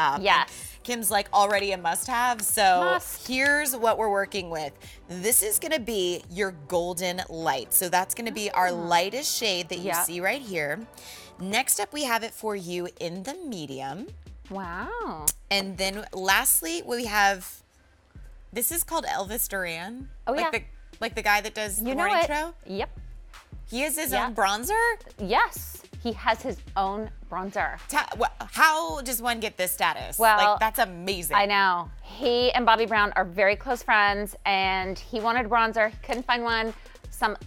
Yes. Kim's like already a must-have, so Must. here's what we're working with. This is gonna be your golden light. So that's gonna be our lightest shade that you see right here. Next up, we have it for you in the medium. Wow. And then lastly, we have, this is called Elvis Duran. Oh, yeah. Like the guy that does the You know morning it. show? Yep. He has his own bronzer? Yes. He has his own bronzer. How does one get this status? Well, like, that's amazing. I know. He and Bobbi Brown are very close friends, and he wanted a bronzer. He couldn't find one.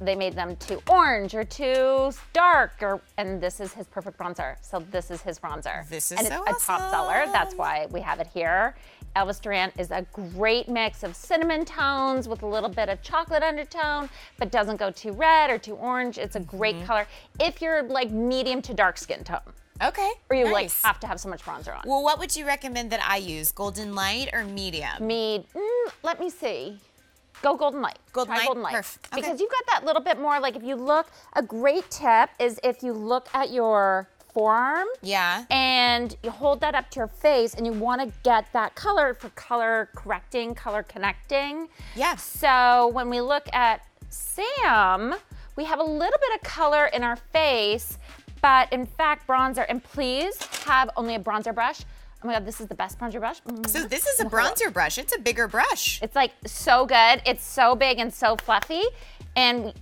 They made them too orange or too dark, and this is his perfect bronzer. So this is his bronzer. This is and so it's a top seller. That's why we have it here. Elvis Duran is a great mix of cinnamon tones with a little bit of chocolate undertone, but doesn't go too red or too orange. It's a great color if you're like medium to dark skin tone. Okay. Or you like have to have so much bronzer on. Well, what would you recommend that I use? Golden light or medium? Let me see. Go golden light. Golden Try light? golden light. Perfect. Okay. Because you've got that little bit more, like if you look, a great tip is if you look at your forearm. Yeah. And you hold that up to your face and you want to get that color for color correcting, color connecting. Yes. So when we look at Sam, we have a little bit of color in our face, but in fact bronzer, and please have only a bronzer brush. Oh my God, this is the best bronzer brush. So this is a bronzer brush. It's a bigger brush. It's like so good. It's so big and so fluffy. And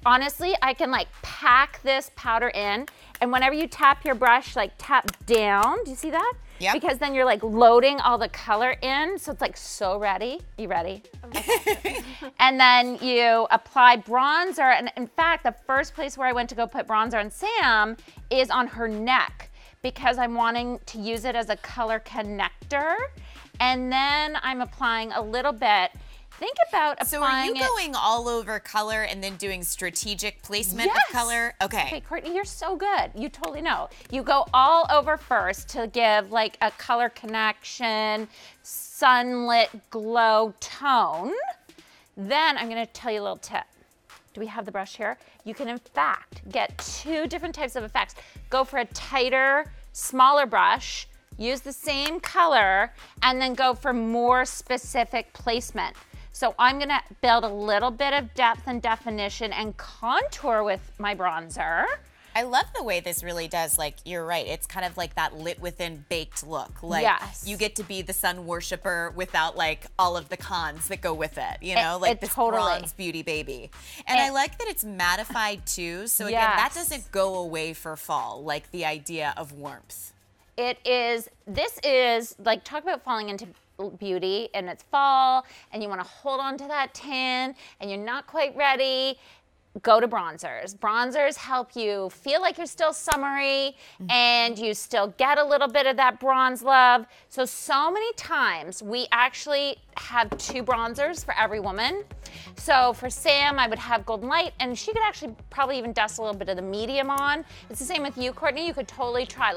honestly, I can like pack this powder in. And whenever you tap your brush, like tap down, do you see that? Yeah. Because then you're like loading all the color in. So it's like so ready. You ready? Okay. And then you apply bronzer. And in fact, the first place where I went to go put bronzer on Sam is on her neck, because I'm wanting to use it as a color connector. And then I'm applying a little bit. Think about applying So are you going all over color and then doing strategic placement of color? Okay. Okay, Courtney, you're so good. You totally know. You go all over first to give like a color connection, sunlit glow tone. Then I'm gonna tell you a little tip. Do we have the brush here? You can in fact get two different types of effects. Go for a tighter, smaller brush, use the same color, and then go for more specific placement. So I'm gonna build a little bit of depth and definition and contour with my bronzer. I love the way this really does, like, you're right, it's kind of like that lit within baked look. Like, yes. You get to be the sun worshiper without, like, all of the cons that go with it, you know? Like this totally. bronze beauty baby. And I like that it's mattified, too, so again, that doesn't go away for fall, like the idea of warmth. This is, like, talk about falling into beauty, and it's fall, and you wanna hold on to that tan, and you're not quite ready. Go to bronzers. Bronzers help you feel like you're still summery and you still get a little bit of that bronze love. So many times we actually have two bronzers for every woman. So for Sam, I would have Golden Light, and she could actually probably even dust a little bit of the medium on. It's the same with you, Courtney. You could totally try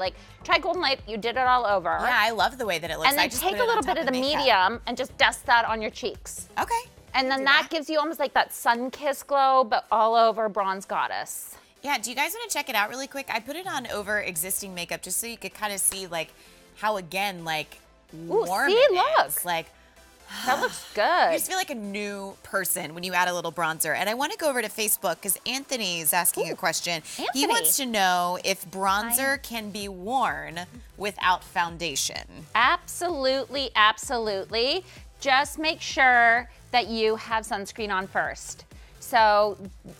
Golden Light. You did it all over. Yeah, I love the way that it looks. And then take a little bit of the medium and just dust that on your cheeks. Okay. And then that gives you almost like that sun-kissed glow, but all over Bronze Goddess. Yeah, do you guys want to check it out really quick? I put it on over existing makeup just so you could kind of see, like, how, again, like, warm it is. Like, that looks good. You just feel like a new person when you add a little bronzer. And I want to go over to Facebook because Anthony's asking a question. He wants to know if bronzer can be worn without foundation. Absolutely, absolutely. Just make sure that you have sunscreen on first. So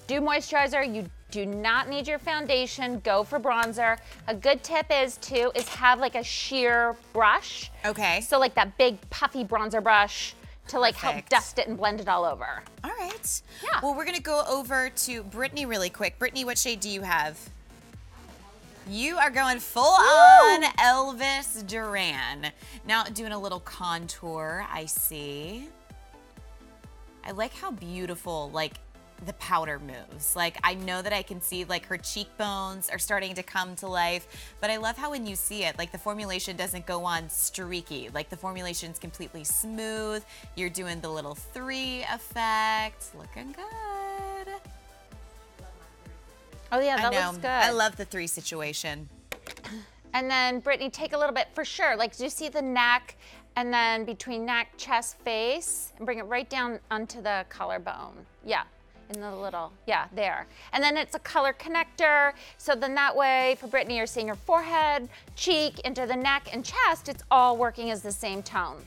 do moisturizer. You do not need your foundation. Go for bronzer. A good tip is have like a sheer brush. Okay. So like that big puffy bronzer brush to like help dust it and blend it all over. All right. Yeah. Well, we're gonna go over to Brittany really quick. Brittany, what shade do you have? You are going full on Elvis Duran. Now doing a little contour, I see. I like how beautiful, like, the powder moves. Like, I know that I can see, like, her cheekbones are starting to come to life, but I love how when you see it, like, the formulation doesn't go on streaky. Like, the formulation's completely smooth. You're doing the little 3 effect. Looking good. Oh yeah, that looks good. I love the 3 situation. And then Brittany, take a little bit for sure. Like, do you see the neck? And then between neck, chest, face, and bring it right down onto the collarbone. Yeah, in the little, yeah, there. And then it's a color connector. So then that way, for Brittany, you're seeing her forehead, cheek, into the neck and chest. It's all working as the same tone.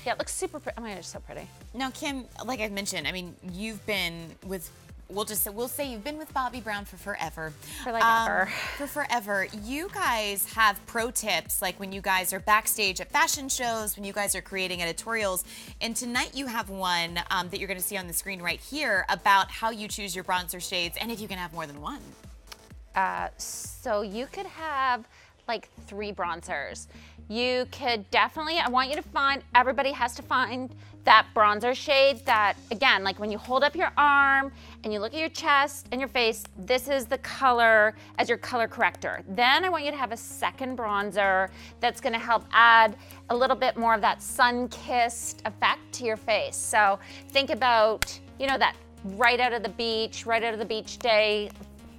Yeah, it looks super pretty. Oh my God, it's so pretty. Now, Kim, like I mentioned, I mean, you've been with, we'll say you've been with Bobbi Brown for forever. For like ever. For forever. You guys have pro tips, like when you guys are backstage at fashion shows, when you guys are creating editorials. And tonight you have one that you're going to see on the screen right here about how you choose your bronzer shades and if you can have more than one. So you could have like 3 bronzers. You could definitely, I want you to find, everybody has to find that bronzer shade that, again, like when you hold up your arm and you look at your chest and your face, this is the color as your color corrector. Then I want you to have a second bronzer that's gonna help add a little bit more of that sun-kissed effect to your face. So think about, you know, that right out of the beach day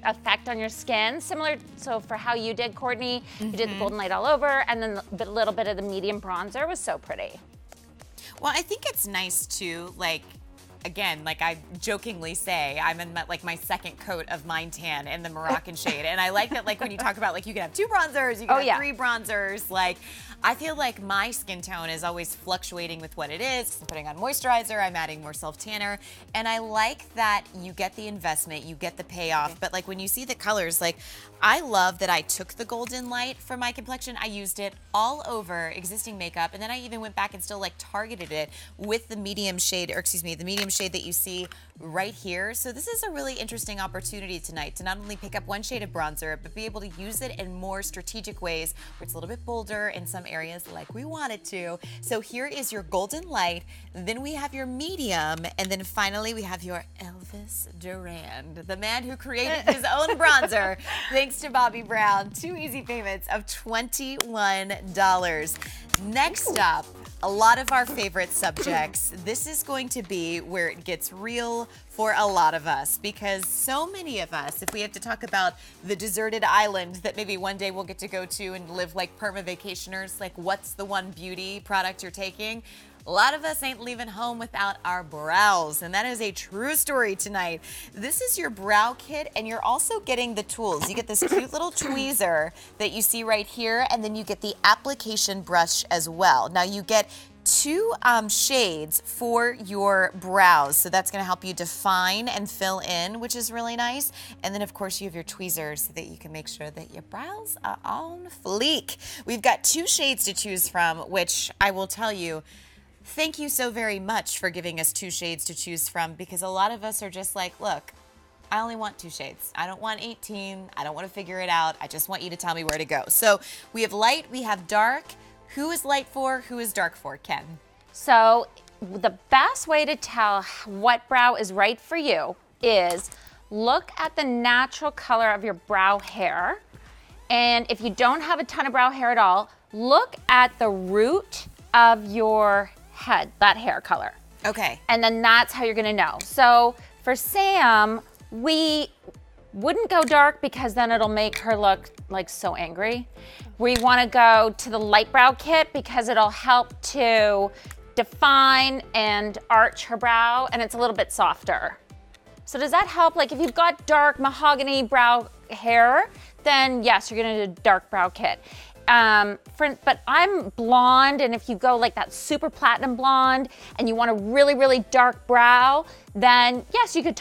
effect on your skin, similar, so for how you did, Courtney, you did the golden light all over, and then the little bit of the medium bronzer was so pretty. Well, I think it's nice too, like, again, like I jokingly say, I'm in my second coat of Mind Tan in the Moroccan shade, and I like that, like when you talk about like you can have 2 bronzers, you can have 3 bronzers, like I feel like my skin tone is always fluctuating with what it is. I'm putting on moisturizer, I'm adding more self-tanner, and I like that you get the investment, you get the payoff, but like when you see the colors, like I love that I took the golden light for my complexion, I used it all over existing makeup, and then I even went back and still like targeted it with the medium shade, or excuse me, the medium shade that you see right here. So this is a really interesting opportunity tonight to not only pick up one shade of bronzer, but be able to use it in more strategic ways where it's a little bit bolder in some areas like we want it to. So here is your golden light, then we have your medium, and then finally we have your Elvis Duran, the man who created his own bronzer, thanks to Bobbi Brown. 2 easy payments of $21. Next up, a lot of our favorite subjects. This is going to be where it gets real for a lot of us, because so many of us, if we have to talk about the deserted island that maybe one day we'll get to go to and live like perma vacationers, like what's the one beauty product you're taking? A lot of us ain't leaving home without our brows, and that is a true story tonight. This is your brow kit, and you're also getting the tools. You get this cute little tweezer that you see right here, and then you get the application brush as well. Now you get 2 shades for your brows, so that's going to help you define and fill in, which is really nice. And then of course you have your tweezers so that you can make sure that your brows are on fleek. We've got 2 shades to choose from, which I will tell you, thank you so very much for giving us 2 shades to choose from, because a lot of us are just like, look, I only want 2 shades. I don't want 18. I don't want to figure it out. I just want you to tell me where to go. So we have light, we have dark. Who is light for? Who is dark for, Ken? So the best way to tell what brow is right for you is look at the natural color of your brow hair. And if you don't have a ton of brow hair at all, look at the root of your head, that hair color. Okay. And then that's how you're gonna know. So for Sam, we wouldn't go dark because then it'll make her look like so angry. We wanna go to the light brow kit because it'll help to define and arch her brow, and it's a little bit softer. So does that help? Like if you've got dark mahogany brow hair, then yes, you're gonna do a dark brow kit. But I'm blonde, and if you go like that super platinum blonde and you want a really, really dark brow, then yes, you could